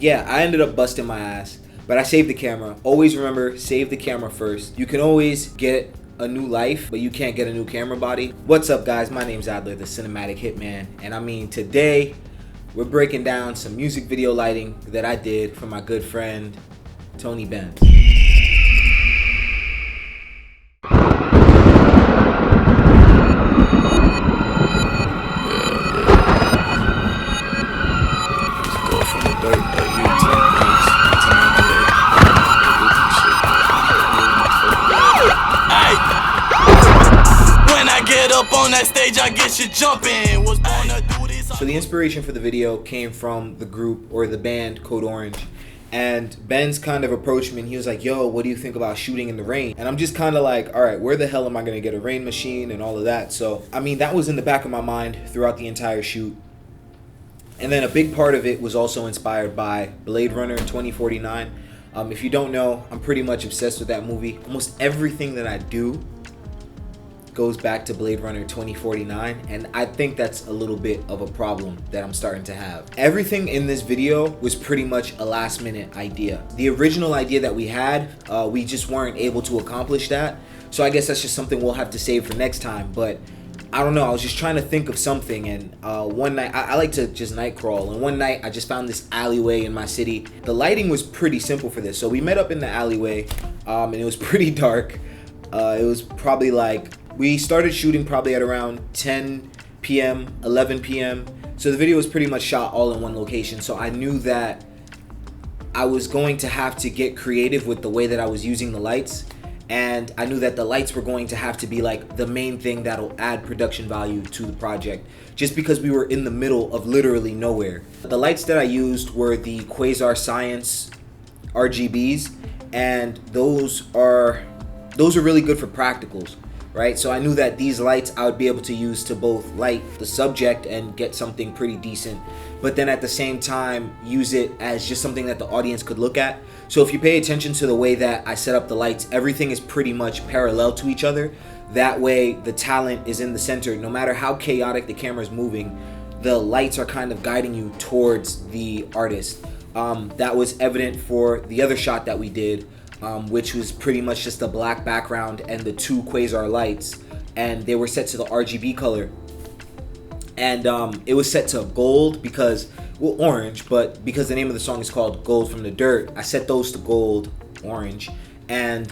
Yeah, I ended up busting my ass, but I saved the camera. Always remember, save the camera first. You can always get a new life, but you can't get a new camera body. What's up, guys? My name's Adler, the cinematic hitman, and today we're breaking down some music video lighting that I did for my good friend Tony Benz. Up on that stage, I get you jumping. Was born to do this. So the inspiration for the video came from the group or the band Code Orange, and Ben's kind of approached me and he was like, yo, what do you think about shooting in the rain? And I'm just kind of like, all right, where the hell am I gonna get a rain machine and all of that? So that was in the back of my mind throughout the entire shoot. And then a big part of it was also inspired by Blade Runner 2049. If you don't know, I'm pretty much obsessed with that movie. Almost everything that I do goes back to Blade Runner 2049, and I think that's a little bit of a problem that I'm starting to have. Everything in this video was pretty much a last minute idea. The original idea that we had, we just weren't able to accomplish that, so I guess that's just something we'll have to save for next time. But I don't know, I was just trying to think of something, and one night, I like to just night crawl, and one night I just found this alleyway in my city. The lighting was pretty simple for this, so we met up in the alleyway, and it was pretty dark. It was probably like, we started shooting probably at around 10 p.m., 11 p.m. So the video was pretty much shot all in one location. So I knew that I was going to have to get creative with the way that I was using the lights. And I knew that the lights were going to have to be like the main thing that'll add production value to the project, just because we were in the middle of literally nowhere. The lights that I used were the Quasar Science RGBs, and those are really good for practicals. Right, so I knew that these lights I would be able to use to both light the subject and get something pretty decent, but then at the same time use it as just something that the audience could look at. So if you pay attention to the way that I set up the lights, everything is pretty much parallel to each other. That way the talent is in the center. No matter how chaotic the camera is moving, the lights are kind of guiding you towards the artist. That was evident for the other shot that we did, which was pretty much just a black background and the two Quasar lights, and they were set to the RGB color, and it was set to gold because, well, orange, but because the name of the song is called Gold from the Dirt, I set those to gold, orange, and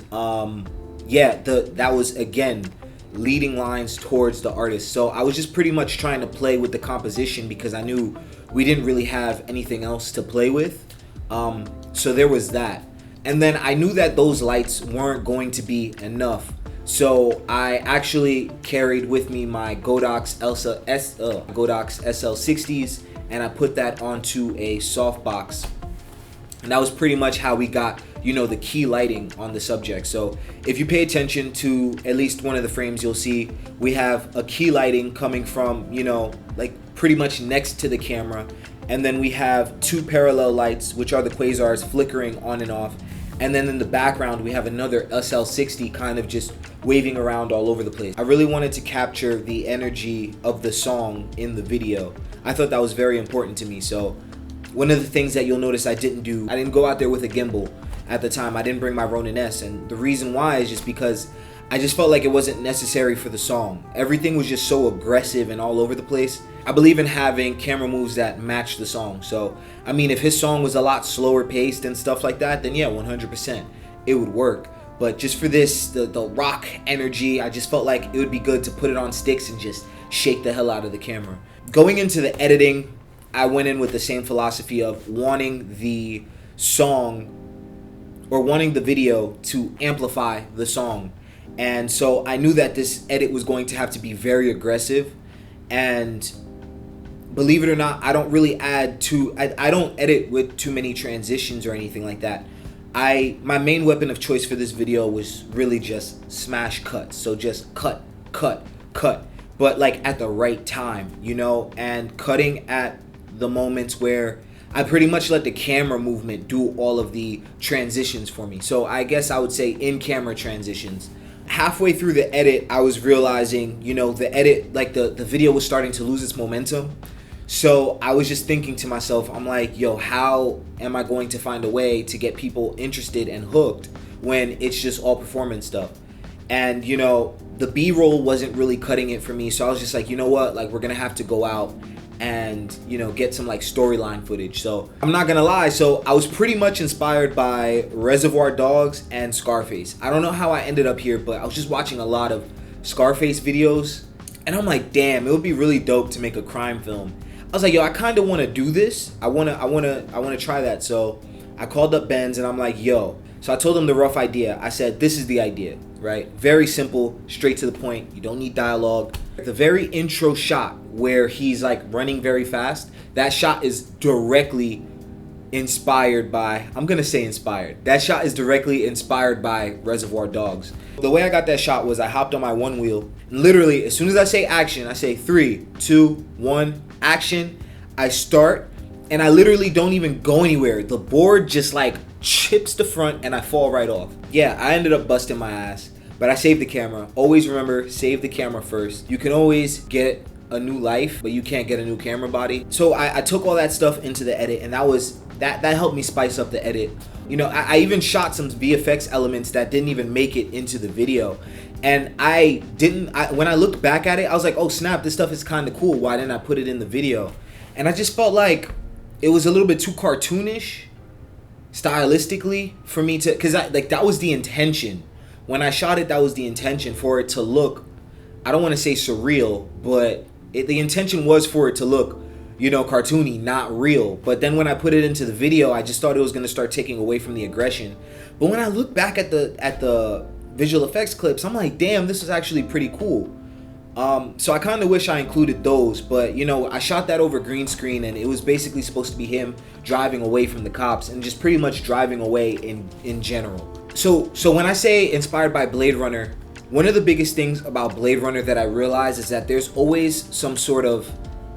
yeah, that was again leading lines towards the artist. So I was just pretty much trying to play with the composition because I knew we didn't really have anything else to play with, so there was that. And then I knew that those lights weren't going to be enough, so I actually carried with me my Godox SL60s, and I put that onto a softbox, and that was pretty much how we got, the key lighting on the subject. So if you pay attention to at least one of the frames, you'll see we have a key lighting coming from, like pretty much next to the camera, and then we have two parallel lights, which are the Quasars, flickering on and off. And then in the background, we have another SL60 kind of just waving around all over the place. I really wanted to capture the energy of the song in the video. I thought that was very important to me. So one of the things that you'll notice I didn't go out there with a gimbal at the time. I didn't bring my Ronin S. And the reason why is just because I just felt like it wasn't necessary for the song. Everything was just so aggressive and all over the place. I believe in having camera moves that match the song. So, if his song was a lot slower paced and stuff like that, then yeah, 100%, it would work. But just for this, the rock energy, I just felt like it would be good to put it on sticks and just shake the hell out of the camera. Going into the editing, I went in with the same philosophy of wanting the song, or wanting the video to amplify the song. And so I knew that this edit was going to have to be very aggressive, and believe it or not, I don't really I don't edit with too many transitions or anything like that. My main weapon of choice for this video was really just smash cuts. So just cut, but like at the right time, and cutting at the moments where I pretty much let the camera movement do all of the transitions for me. So I guess I would say in-camera transitions. Halfway through the edit, I was realizing, the edit, like the video was starting to lose its momentum. So I was just thinking to myself, I'm like, yo, how am I going to find a way to get people interested and hooked when it's just all performance stuff? And, you know, the B-roll wasn't really cutting it for me. So I was just like, you know what? Like, we're going to have to go out and, you know, get some like storyline footage. So I'm not going to lie. So I was pretty much inspired by Reservoir Dogs and Scarface. I don't know how I ended up here, but I was just watching a lot of Scarface videos. And I'm like, damn, it would be really dope to make a crime film. I was like, yo, I kind of want to do this. I want to try that. So I called up Benz and I'm like, yo. So I told him the rough idea. I said, this is the idea, right? Very simple, straight to the point. You don't need dialogue. The very intro shot where he's like running very fast, that shot is directly inspired by, I'm going to say inspired. That shot is directly inspired by Reservoir Dogs. The way I got that shot was I hopped on my one wheel. And literally, as soon as I say action, I say 3, 2, 1, action. I start and I literally don't even go anywhere. The board just like chips the front and I fall right off. Yeah, I ended up busting my ass, but I saved the camera. Always remember, save the camera first. You can always get a new life, but you can't get a new camera body. So I took all that stuff into the edit, and that helped me spice up the edit. You know, I even shot some VFX elements that didn't even make it into the video. And when I looked back at it, I was like, oh snap, this stuff is kind of cool. Why didn't I put it in the video? And I just felt like it was a little bit too cartoonish stylistically for me to, because that was the intention. When I shot it, that was the intention, for it to look, I don't want to say surreal, but the intention was for it to look, you know, cartoony, not real. But then when I put it into the video, I just thought it was going to start taking away from the aggression. But when I look back at the visual effects clips, I'm like, damn, this is actually pretty cool. So I kind of wish I included those, but you know, I shot that over green screen, and it was basically supposed to be him driving away from the cops and just pretty much driving away in general. So when I say inspired by Blade Runner, one of the biggest things about Blade Runner that I realize is that there's always some sort of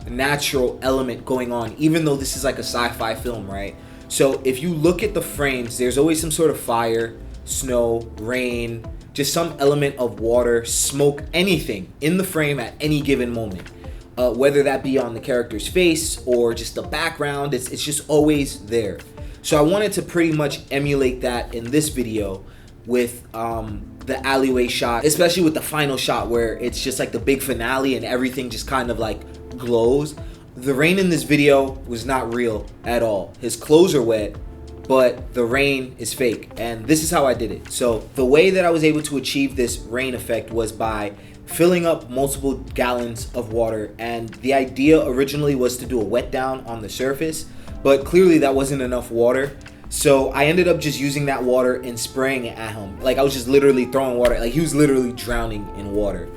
natural element going on, even though this is like a sci-fi film, right? So if you look at the frames, there's always some sort of fire, snow, rain, just some element of water, smoke, anything in the frame at any given moment. Whether that be on the character's face or just the background, it's just always there. So I wanted to pretty much emulate that in this video with the alleyway shot, especially with the final shot where it's just like the big finale and everything just kind of like glows. The rain in this video was not real at all. His clothes are wet, but the rain is fake, and this is how I did it. So the way that I was able to achieve this rain effect was by filling up multiple gallons of water, and the idea originally was to do a wet down on the surface, but clearly that wasn't enough water. So I ended up just using that water and spraying it at him. Like I was just literally throwing water, like he was literally drowning in water.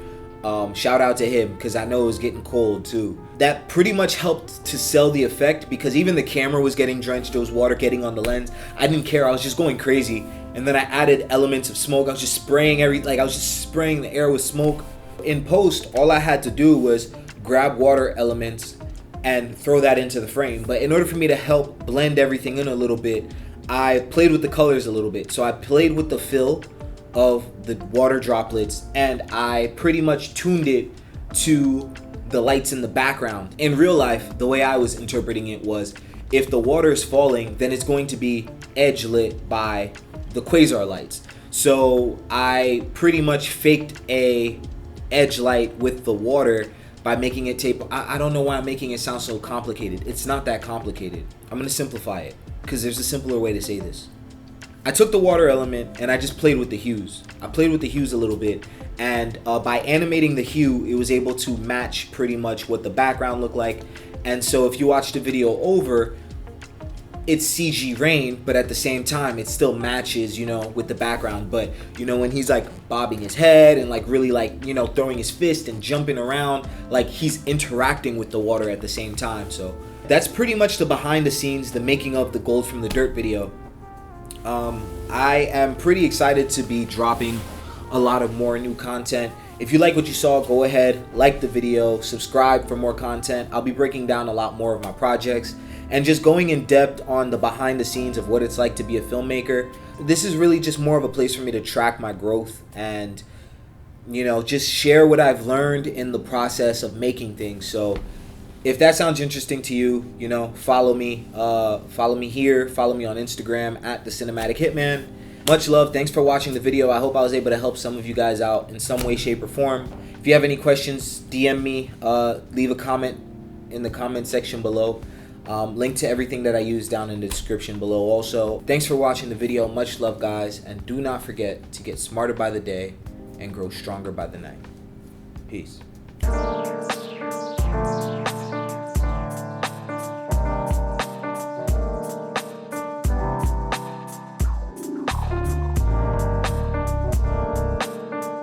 Shout out to him, because I know it was getting cold too. That pretty much helped to sell the effect, because even the camera was getting drenched. There was water getting on the lens. I didn't care. I was just going crazy. And then I added elements of smoke. I was just spraying I was just spraying the air with smoke. In post, all I had to do was grab water elements and throw that into the frame. But in order for me to help blend everything in a little bit, I played with the colors a little bit. So I played with the fill of the water droplets, and I pretty much tuned it to the lights in the background. In real life, the way I was interpreting it was, if the water is falling, then it's going to be edge lit by the Quasar lights. So I pretty much faked a edge light with the water by making it tape. I don't know why I'm making it sound so complicated. It's not that complicated. I'm gonna simplify it, because there's a simpler way to say this. I took the water element and I just played with the hues. I played with the hues a little bit, and by animating the hue, it was able to match pretty much what the background looked like. And so if you watch the video over, it's CG rain, but at the same time, it still matches, you know, with the background. But, you know, when he's like bobbing his head and like really like, you know, throwing his fist and jumping around, like he's interacting with the water at the same time. So that's pretty much the behind the scenes, the making of the Gold from the Dirt video. I am pretty excited to be dropping a lot of more new content. If you like what you saw, go ahead, like the video, subscribe for more content. I'll be breaking down a lot more of my projects and just going in depth on the behind the scenes of what it's like to be a filmmaker. This is really just more of a place for me to track my growth and, you know, just share what I've learned in the process of making things. So If that sounds interesting to you, you know, follow me. Follow me here. Follow me on Instagram at The Cinematic Hitman. Much love. Thanks for watching the video. I hope I was able to help some of you guys out in some way, shape, or form. If you have any questions, DM me. Leave a comment in the comment section below. Link to everything that I use down in the description below also. Thanks for watching the video. Much love, guys. And do not forget to get smarter by the day and grow stronger by the night. Peace.